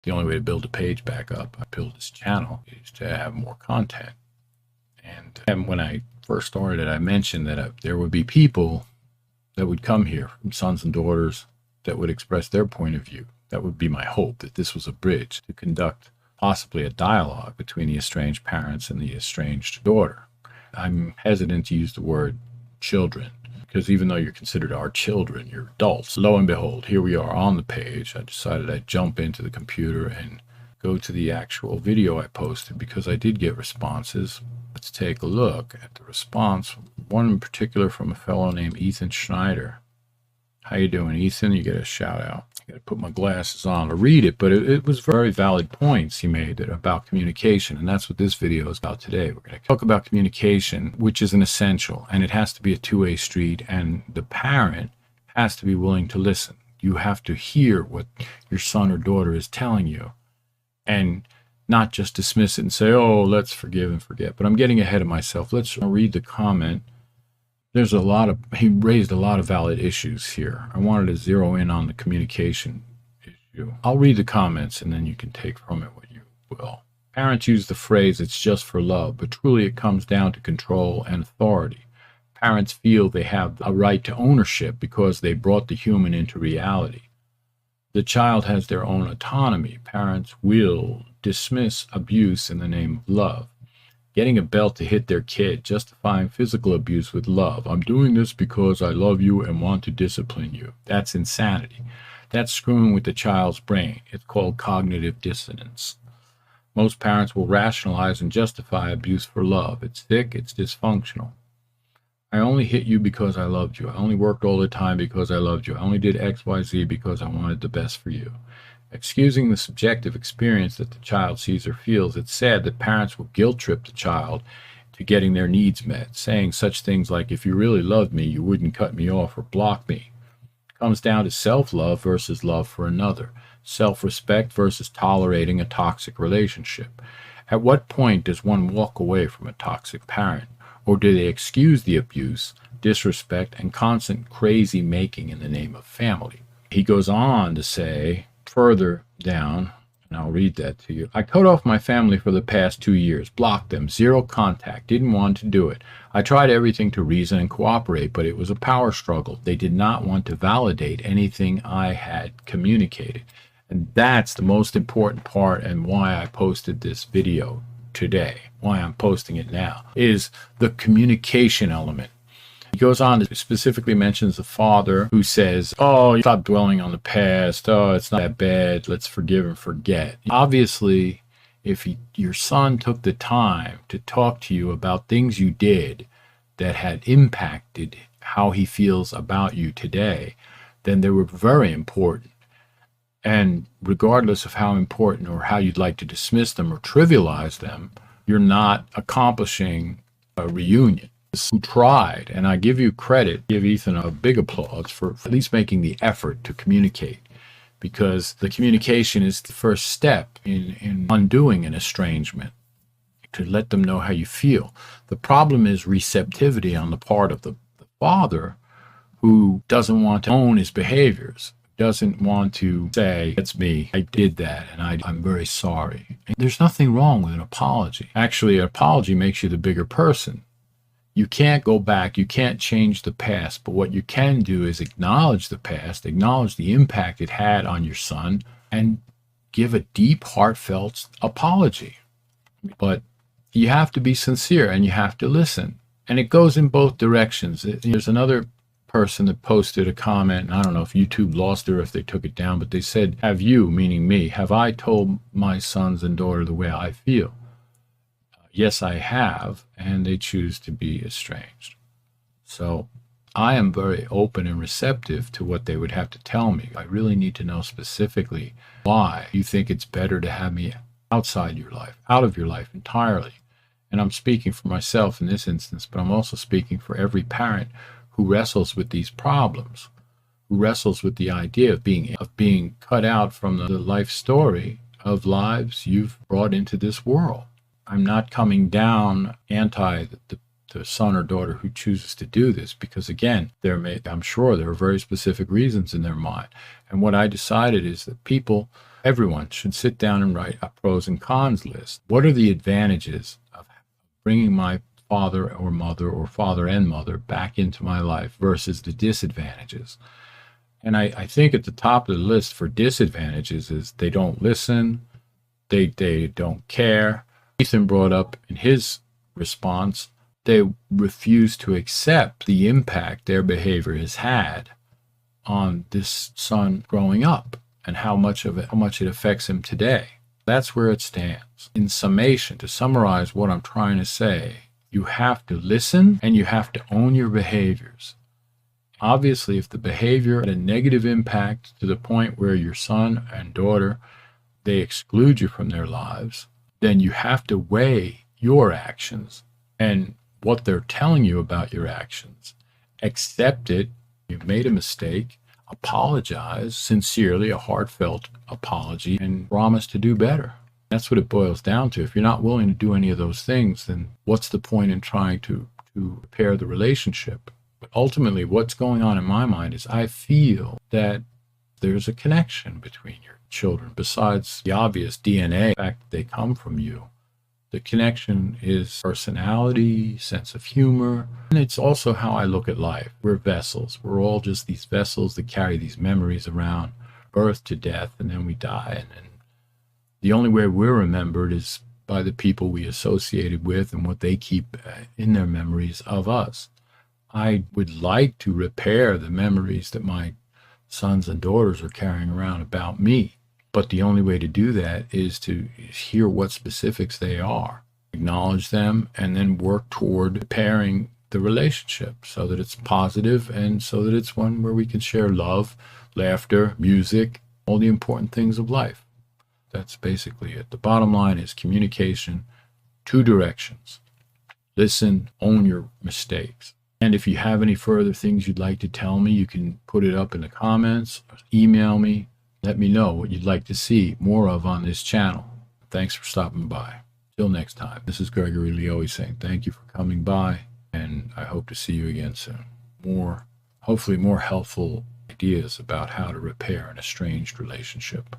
The only way to build a page back up, I build this channel, is to have more content. And when I first started, I mentioned that there would be people that would come here, from sons and daughters, that would express their point of view. That would be my hope, that this was a bridge to conduct possibly a dialogue between the estranged parents and the estranged daughter. I'm hesitant to use the word children, because even though you're considered our children, you're adults. Lo and behold, here we are on the page. I decided I'd jump into the computer and go to the actual video I posted, because I did get responses. Let's take a look at the response. One in particular from a fellow named Ethan Schneider. How you doing, Ethan? You get a shout out. I got to put my glasses on to read it, but it was very valid points he made about communication, and that's what this video is about today. We're going to talk about communication, which is an essential, and it has to be a two-way street, and the parent has to be willing to listen. You have to hear what your son or daughter is telling you, and not just dismiss it and say, oh, let's forgive and forget. But I'm getting ahead of myself. Let's read the comment. He raised a lot of valid issues here. I wanted to zero in on the communication issue. I'll read the comments and then you can take from it what you will. Parents use the phrase, it's just for love, but truly it comes down to control and authority. Parents feel they have a right to ownership because they brought the human into reality. The child has their own autonomy. Parents will dismiss abuse in the name of love. Getting a belt to hit their kid, justifying physical abuse with love. I'm doing this because I love you and want to discipline you. That's insanity. That's screwing with the child's brain. It's called cognitive dissonance. Most parents will rationalize and justify abuse for love. It's sick, it's dysfunctional. I only hit you because I loved you. I only worked all the time because I loved you. I only did X, Y, Z because I wanted the best for you. Excusing the subjective experience that the child sees or feels, it's sad that parents will guilt trip the child to getting their needs met, saying such things like, if you really loved me, you wouldn't cut me off or block me. It comes down to self-love versus love for another, self-respect versus tolerating a toxic relationship. At what point does one walk away from a toxic parent? Or do they excuse the abuse, disrespect, and constant crazy making in the name of family? He goes on to say, further down, and I'll read that to you. I cut off my family for the past 2 years, blocked them, zero contact, didn't want to do it. I tried everything to reason and cooperate, but it was a power struggle. They did not want to validate anything I had communicated. And that's the most important part, and why I posted this video today, why I'm posting it now, is the communication element. He goes on to specifically mentions the father who says, oh, stop dwelling on the past. Oh, it's not that bad. Let's forgive and forget. Obviously, if your son took the time to talk to you about things you did that had impacted how he feels about you today, then they were very important. And regardless of how important or how you'd like to dismiss them or trivialize them, you're not accomplishing a reunion. Who tried, and I give you credit, give Ethan a big applause for at least making the effort to communicate, because the communication is the first step in undoing an estrangement, to let them know how you feel. The problem is receptivity on the part of the father, who doesn't want to own his behaviors, doesn't want to say, it's me, I did that, and I'm very sorry. And there's nothing wrong with an apology. Actually, an apology makes you the bigger person. You can't go back, you can't change the past, but what you can do is acknowledge the past, acknowledge the impact it had on your son, and give a deep, heartfelt apology. But you have to be sincere and you have to listen. And it goes in both directions. There's another person that posted a comment, and I don't know if YouTube lost it or if they took it down, but they said, have you, meaning me, have I told my sons and daughter the way I feel? Yes, I have, and they choose to be estranged. So I am very open and receptive to what they would have to tell me. I really need to know specifically why you think it's better to have me outside your life, out of your life entirely. And I'm speaking for myself in this instance, but I'm also speaking for every parent who wrestles with these problems, who wrestles with the idea of being cut out from the life story of lives you've brought into this world. I'm not coming down anti the the son or daughter who chooses to do this, because again, I'm sure there are very specific reasons in their mind. And what I decided is that everyone should sit down and write a pros and cons list. What are the advantages of bringing my father or mother or father and mother back into my life versus the disadvantages? And I think at the top of the list for disadvantages is they don't listen, they don't care. Ethan brought up in his response, they refuse to accept the impact their behavior has had on this son growing up and how much it affects him today. That's where it stands. In summation, to summarize what I'm trying to say, you have to listen and you have to own your behaviors. Obviously, if the behavior had a negative impact to the point where your son and daughter, they exclude you from their lives, then you have to weigh your actions and what they're telling you about your actions. Accept it. You made a mistake. Apologize sincerely, a heartfelt apology, and promise to do better. That's what it boils down to. If you're not willing to do any of those things, then what's the point in trying to repair the relationship? But ultimately, what's going on in my mind is I feel that there's a connection between your children besides the obvious DNA, the fact that they come from you. The connection is personality, sense of humor, and it's also how I look at life. We're vessels. We're all just these vessels that carry these memories around, birth to death, and then we die. And the only way we're remembered is by the people we associated with and what they keep in their memories of us. I would like to repair the memories that my sons and daughters are carrying around about me. But the only way to do that is to hear what specifics they are, acknowledge them, and then work toward repairing the relationship so that it's positive and so that it's one where we can share love, laughter, music, all the important things of life. That's basically it. The bottom line is communication, 2 directions. Listen, own your mistakes. And if you have any further things you'd like to tell me, you can put it up in the comments, or email me. Let me know what you'd like to see more of on this channel. Thanks for stopping by. Till next time, this is Gregory Leoe saying thank you for coming by, and I hope to see you again soon. Hopefully more helpful ideas about how to repair an estranged relationship.